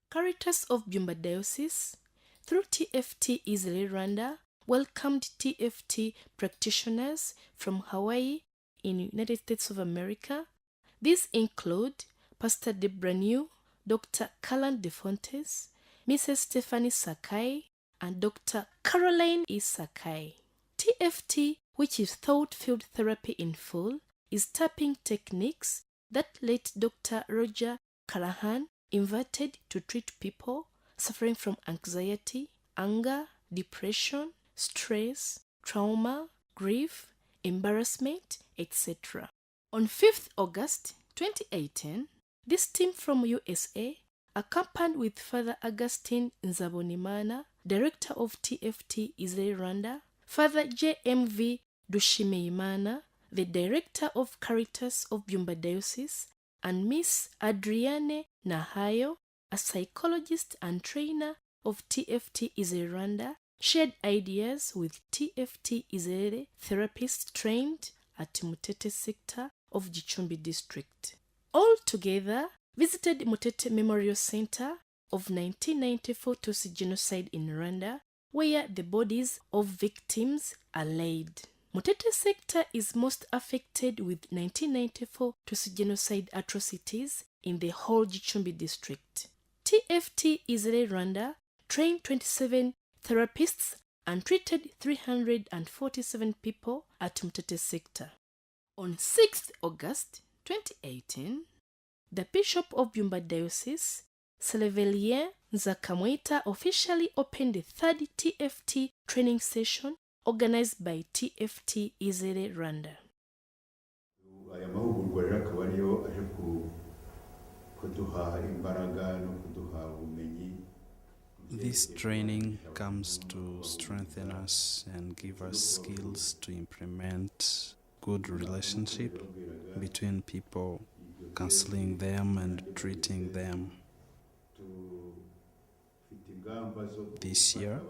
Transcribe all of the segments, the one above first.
Caritas of Byumba Diocese, through TFT Easily Rwanda, welcomed TFT practitioners from Hawaii in United States of America. These include Pastor Deborah New, Dr. Callan DeFontes, Mrs. Stephanie Sakai, and Dr. Caroline E. Sakai. TFT, which is thought-filled therapy in full, is tapping techniques that late Dr. Roger Callahan invented to treat people suffering from anxiety, anger, depression, stress, trauma, grief, embarrassment, etc. On 5th August 2018, this team from USA, accompanied with Father Augustine Nzabonimana, Director of TFT Israel Rwanda, Father JMV Dushimeyimana, the Director of Caritas of Byumba Diocese, and Miss Adrienne Nahayo, a psychologist and trainer of TFT Israel Rwanda, shared ideas with TFT Israel therapists trained at Mutete sector of Gicumbi district. All together visited Mutete Memorial Center of 1994 Tutsi genocide in Rwanda, where the bodies of victims are laid. Mutete sector is most affected with 1994 Tutsi genocide atrocities in the whole Gicumbi district. TFT Israel Rwanda trained 27 therapists and treated 347 people at Mutete sector. On 6th August 2018, the Bishop of Byumba Diocese, Celevelien Nzakamwita, officially opened the third TFT training session organized by TFT Israel Rwanda. Aya mahugurwa rero akaba ariyo aje kuduha imbaraga no kuduha ubumenyi. This training comes to strengthen us and give us skills to implement good relationship between people, counseling them and treating them. This year,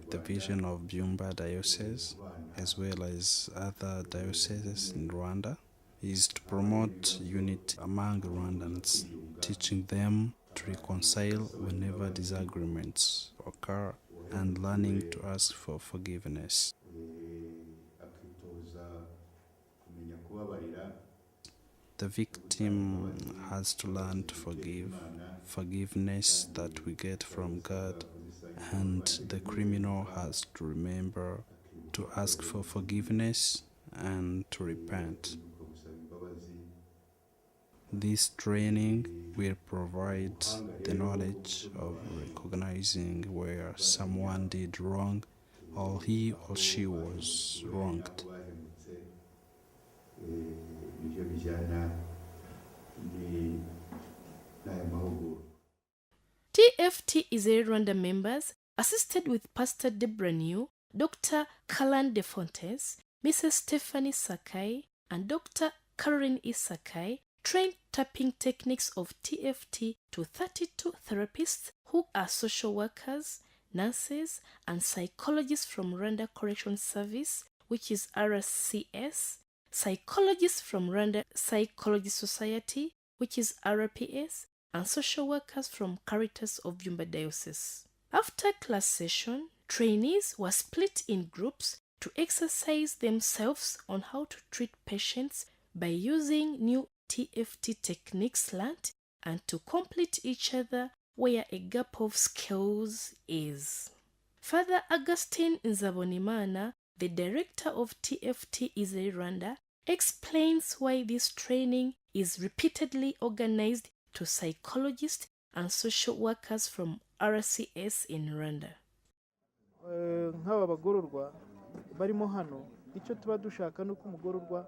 the vision of Byumba Diocese, as well as other dioceses in Rwanda, is to promote unity among Rwandans, teaching them to reconcile whenever disagreements occur and learning to ask for forgiveness. The victim has to learn to forgive, forgiveness that we get from God, and the criminal has to remember to ask for forgiveness and to repent. This training will provide the knowledge of recognizing where someone did wrong or he or she was wronged. TFT Israel Rwanda members, assisted with Pastor Deborah New, Dr. Callan DeFontes, Mrs. Stephanie Sakai, and Dr. Caroline E. Sakai, trained tapping techniques of TFT to 32 therapists who are social workers, nurses, and psychologists from Rwanda Correction Service, which is RCS, psychologists from Rwanda Psychology Society, which is RPS, and social workers from Caritas of Byumba Diocese. After class session, trainees were split in groups to exercise themselves on how to treat patients by using new TFT techniques learned and to complete each other where a gap of skills is. Father Augustine Nzabonimana, the director of TFT Israel Rwanda, explains why this training is repeatedly organized to psychologists and social workers from RCS in Rwanda. Nk'aba bagororwa barimo hano icyo tuba dushaka nuko umugororwa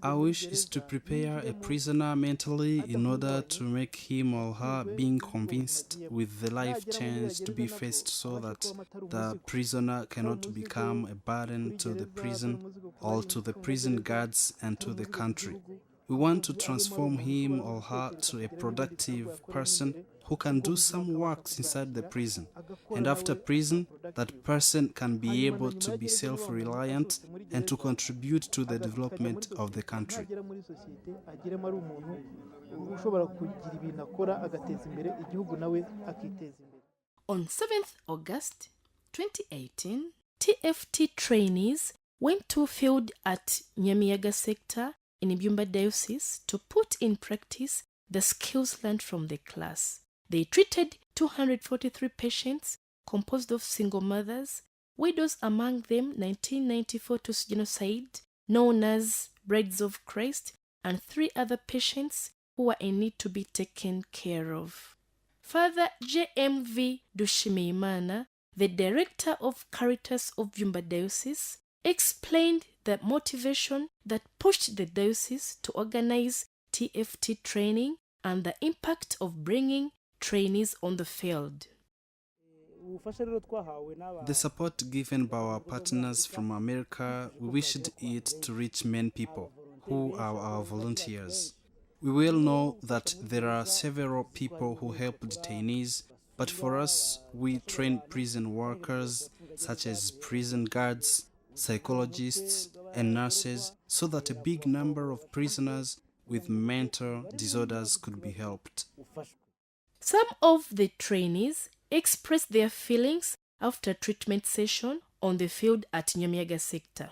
Our wish is to prepare a prisoner mentally in order to make him or her being convinced with the life change to be faced so that the prisoner cannot become a burden to the prison or to the prison guards and to the country. We want to transform him or her to a productive person who can do some works inside the prison. And after prison, that person can be able to be self-reliant and to contribute to the development of the country. On 7th August 2018, TFT trainees went to a field at Nyamiyaga sector in Byumba diocese to put in practice the skills learned from the class. They treated 243 patients composed of single mothers, widows, among them 1994 to genocide, known as Brides of Christ, and 3 other patients who were in need to be taken care of. Father JMV Dushimimana, the director of Caritas of Byumba diocese, explained the motivation that pushed the diocese to organize TFT training and the impact of bringing trainees on the field. The support given by our partners from America, we wished it to reach many people who are our volunteers. We well know that there are several people who help detainees, but for us, we train prison workers such as prison guards, psychologists, and nurses so that a big number of prisoners with mental disorders could be helped. Some of the trainees expressed their feelings after treatment session on the field at Nyamiyaga sector.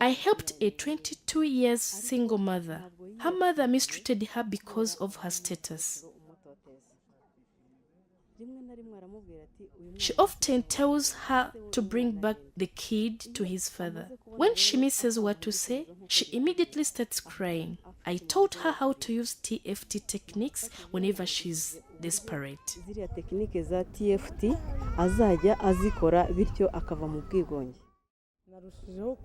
I helped a 22 years single mother. Her mother mistreated her because of her status. She often tells her to bring back the kid to his father. When she misses what to say, she immediately starts crying. I taught her how to use TFT techniques whenever she's desperate. narushijeho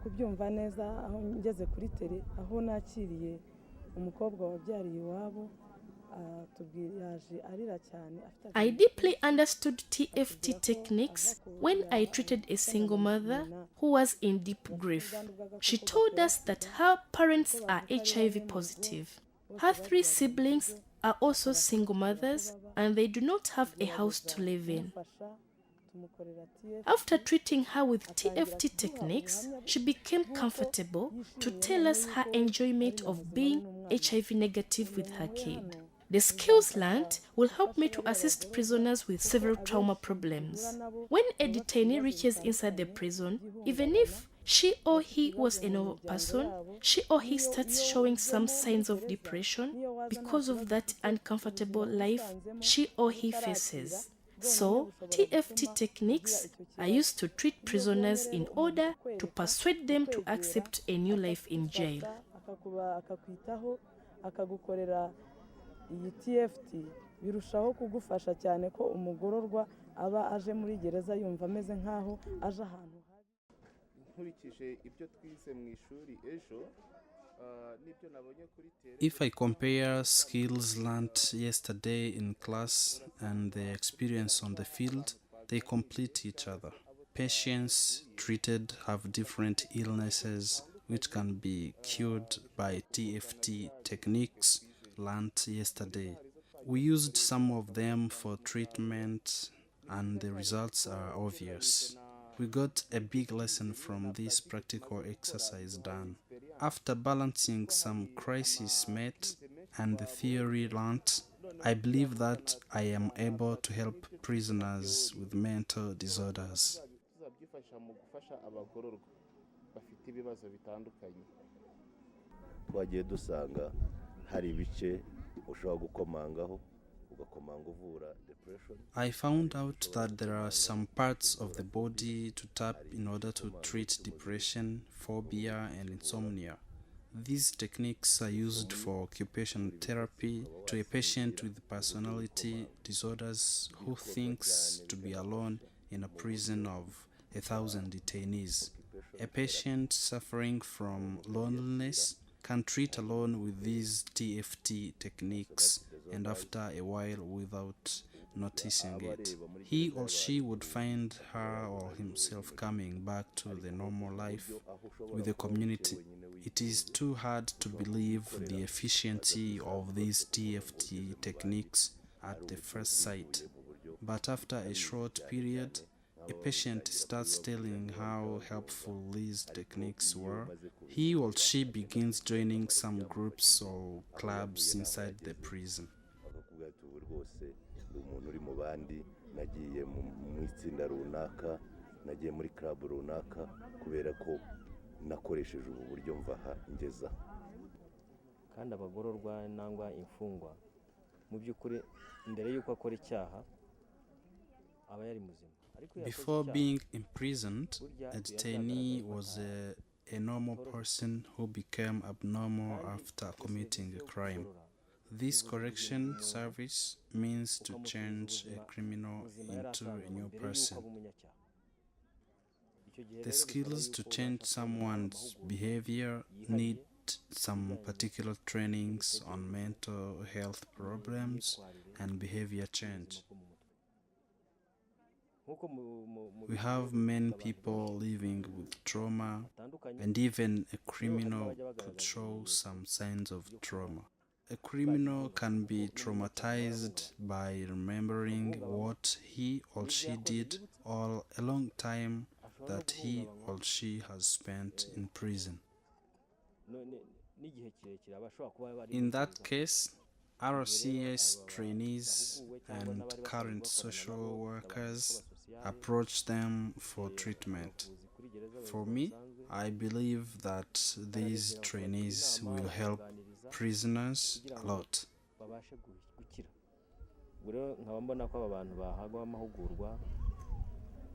kubyumva neza aho ngeze kuri tele aho nakiriye umukobwa wabyariye iwabo yaje arira cyane. I deeply understood TFT techniques when I treated a single mother who was in deep grief. She told us that her parents are HIV positive. Her 3 siblings are also single mothers and they do not have a house to live in. After treating her with TFT techniques, she became comfortable to tell us her enjoyment of being HIV negative with her kid. The skills learned will help me to assist prisoners with several trauma problems. When a detainee reaches inside the prison, even if she or he was a normal person, she or he starts showing some signs of depression because of that uncomfortable life she or he faces. So, TFT techniques are used to treat prisoners in order to persuade them to accept a new life in jail. iyi TFT birushaho kugufasha cyane ko umugororwa aba aje muri gereza yumva ameze nkaho aje ahantu nkurikije ibyo twize mu ishuri ejo n'ibyo nabonye kuri tele. If I compare skills learned yesterday in class and the experience on the field, they complete each other. Patients treated have different illnesses which can be cured by TFT techniques learned yesterday. We used some of them for treatment and the results are obvious. We got a big lesson from this practical exercise done. After balancing some crises met and the theory learnt, I believe that I am able to help prisoners with mental disorders. Twagiye dusanga hari ibice ushobora gukomangaho ugakomanga uvura depression. I found out that there are some parts of the body to tap in order to treat depression, phobia, and insomnia. These techniques are used for occupational therapy to a patient with personality disorders who thinks to be alone in a prison of 1,000 detainees. A patient suffering from loneliness can treat alone with these TFT techniques and after a while without noticing it, he or she would find her or himself coming back to the normal life with the community. It is too hard to believe the efficiency of these TFT techniques at the first sight. But after a short period, a patient starts telling how helpful these techniques were. He or she begins joining some groups or clubs inside the prison. bakakubwira ati ubu rwose ndi umuntu uri mu bandi, nagiye mu itsinda runaka, nagiye muri club runaka kubera ko nakoresheje ubu buryo mva aha ngeza. kandi abagororwa nangwa imfungwa mu by'ukuri mbere y'uko akora icyaha aba yari muzima. Before being imprisoned, a detainee was a normal person who became abnormal after committing a crime. This correction service means to change a criminal into a new person. The skills to change someone's behavior need some particular trainings on mental health problems and behavior change. We have many people living with trauma, and even a criminal could show some signs of trauma. A criminal can be traumatized by remembering what he or she did or a long time that he or she has spent in prison. In that case, RCS trainees and current social workers approach them for treatment. For me, I believe that these trainees will help prisoners a lot. nkaba mbona ko aba bantu bahabwa amahugurwa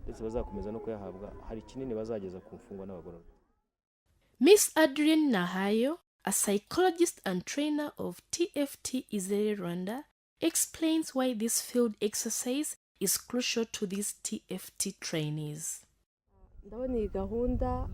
ndetse bazakomeza no kuyahabwa, hari kinini bazageza ku mfungwa n'abagororwa. Miss Adrienne Nahayo, a psychologist and trainer of TFT Izere Rwanda, explains why this field exercise is crucial to these TFT trainees. ndabona iyi gahunda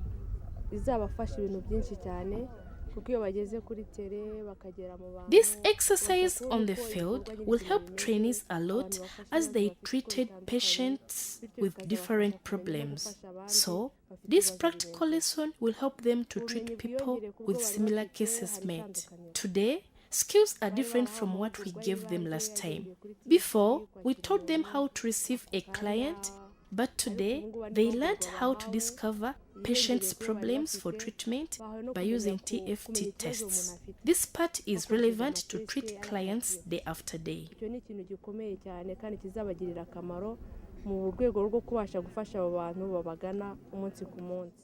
izabafasha ibintu byinshi cyane kuko iyo bageze kuri tere bakagera mu bantu. This exercise on the field will help trainees a lot as they treated patients with different problems. So, this practical lesson will help them to treat people with similar cases met. Today, skills are different from what we gave them last time. Before, we taught them how to receive a client, but today they learned how to discover patients' problems for treatment by using TFT tests. This part is relevant to treat clients day after day. icyo ni ikintu gikomeye cyane kandi kizabagirira akamaro mu rwego rwo kubasha gufasha abo bantu babagana umunsi ku munsi.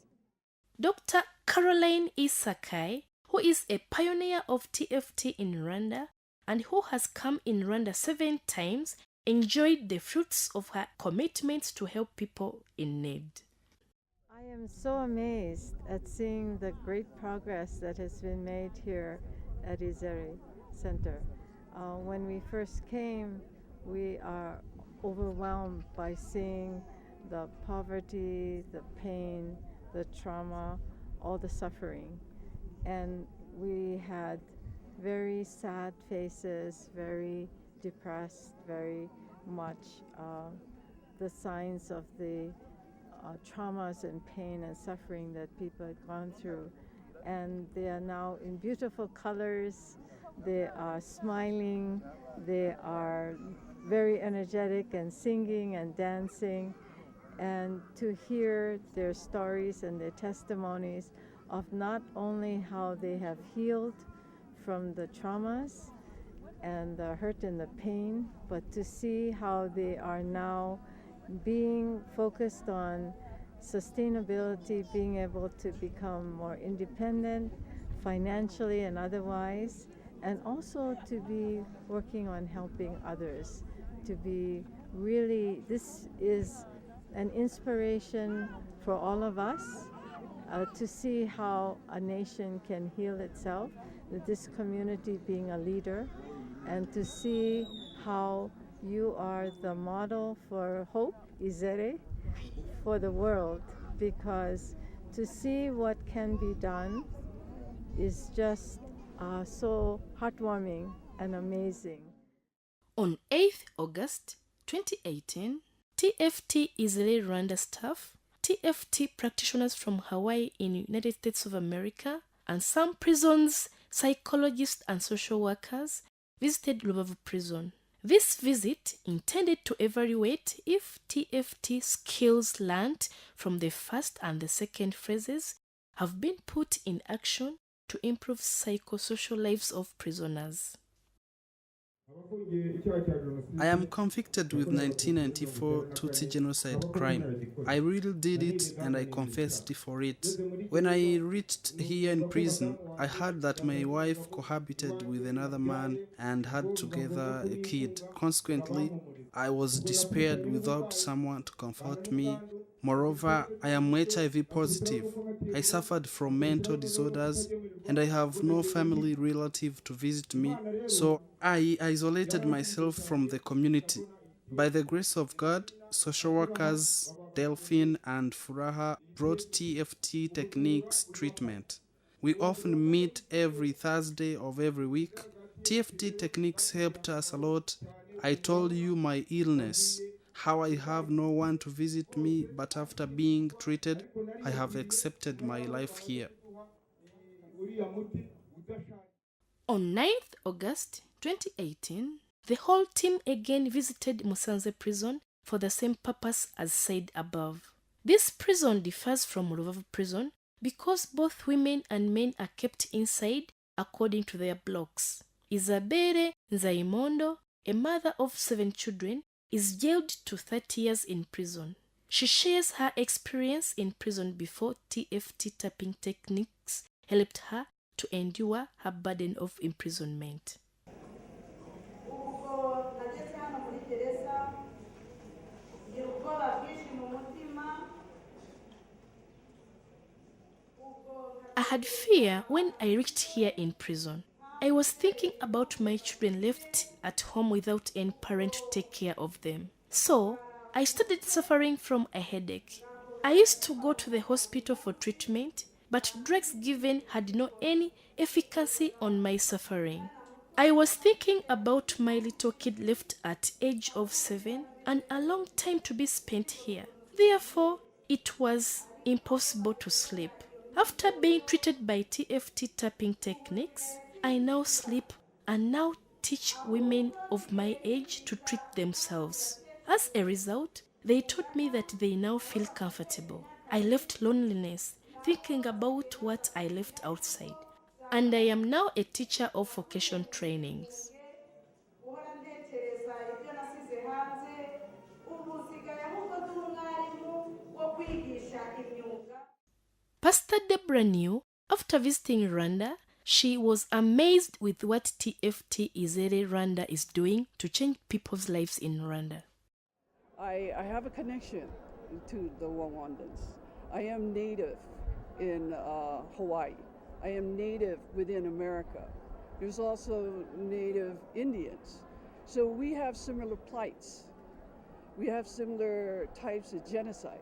Dr. Caroline Isakai, who is a pioneer of TFT in Rwanda and who has come in Rwanda 7 times, enjoyed the fruits of her commitment to help people in need. I am so amazed at seeing the great progress that has been made here at Izere Center. When we first came, we are overwhelmed by seeing the poverty, the pain, the trauma, all the suffering. And we had very sad faces, very depressed, very much the signs of the traumas and pain and suffering that people had gone through. And they are now in beautiful colors, they are smiling, they are very energetic and singing and dancing. And to hear their stories and their testimonies of not only how they have healed from the traumas and the hurt and the pain, but to see how they are now being focused on sustainability, being able to become more independent financially and otherwise, and also to be working on helping others, to be really, this is an inspiration for all of us to see how a nation can heal itself, with this community being a leader, and to see how you are the model for hope, Izere, for the world, because to see what can be done is just so heartwarming and amazing. On 8th August 2018, TFT Izere Rwanda staff, TFT practitioners from Hawaii in United States of America, and some prisons, psychologists and social workers visited Rubavu prison. This visit intended to evaluate if TFT skills learned from the first and the second phases have been put in action to improve psychosocial lives of prisoners. I am convicted with 1994 Tutsi genocide crime. I really did it and I confessed for it. When I reached here in prison, I heard that my wife cohabited with another man and had together a kid. Consequently, I was despaired without someone to comfort me. Moreover, I am HIV positive. I suffered from mental disorders and I have no family relative to visit me, so I isolated myself from the community. By the grace of God, social workers Delphine and Furaha brought TFT techniques treatment. We often meet every Thursday of every week. TFT techniques helped us a lot. I told you my illness, how I have no one to visit me, but after being treated, I have accepted my life here. On 9th August 2018, the whole team again visited Musanze prison for the same purpose as said above. This prison differs from Rubavu prison because both women and men are kept inside according to their blocks. Isabelle Nzaimondo, a mother of 7 children, is jailed to 30 years in prison. She shares her experience in prison before TFT tapping techniques helped her to endure her burden of imprisonment. I had fear when I reached here in prison. I was thinking about my children left at home without any parent to take care of them. So, I started suffering from a headache. I used to go to the hospital for treatment, but drugs given had no any efficacy on my suffering. I was thinking about my little kid left at age of 7 and a long time to be spent here. Therefore, it was impossible to sleep. After being treated by TFT tapping techniques, I now sleep and now teach women of my age to treat themselves. As a result, they taught me that they now feel comfortable. I left loneliness, thinking about what I left outside, and I am now a teacher of vocation trainings. Pastor Deborah knew, after visiting Rwanda, she was amazed with what TFT Izere Rwanda is doing to change people's lives in Rwanda. I have a connection to the Rwandans. I am native in Hawaii. I am native within America. There's also native Indians. So we have similar plights. We have similar types of genocide.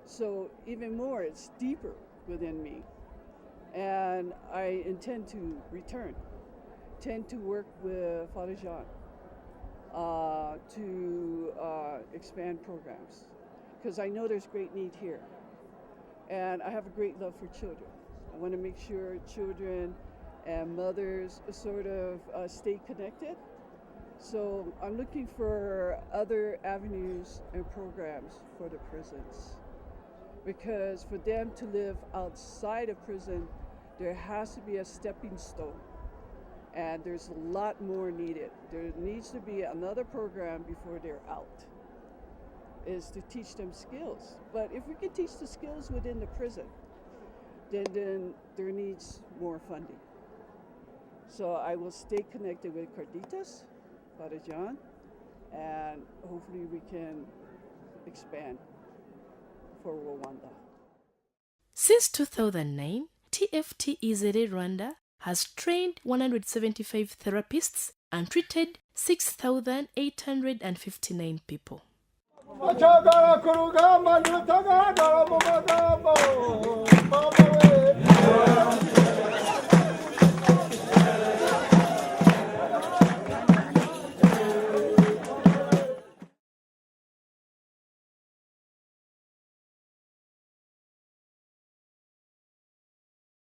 So even more, it's deeper within me. And I intend to return, tend to work with Father Jean to expand programs, because I know there's great need here. And I have a great love for children. I want to make sure children and mothers sort of stay connected. So I'm looking for other avenues and programs for the prisons. Because for them to live outside of prison, there has to be a stepping stone. And there's a lot more needed. There needs to be another program before they're out, is to teach them skills. But if we can teach the skills within the prison, then there needs more funding. So I will stay connected with Caritas, Father John, and hopefully we can expand for Rwanda. Since 2009, TFT Izere Rwanda has trained 175 therapists and treated 6,859 people.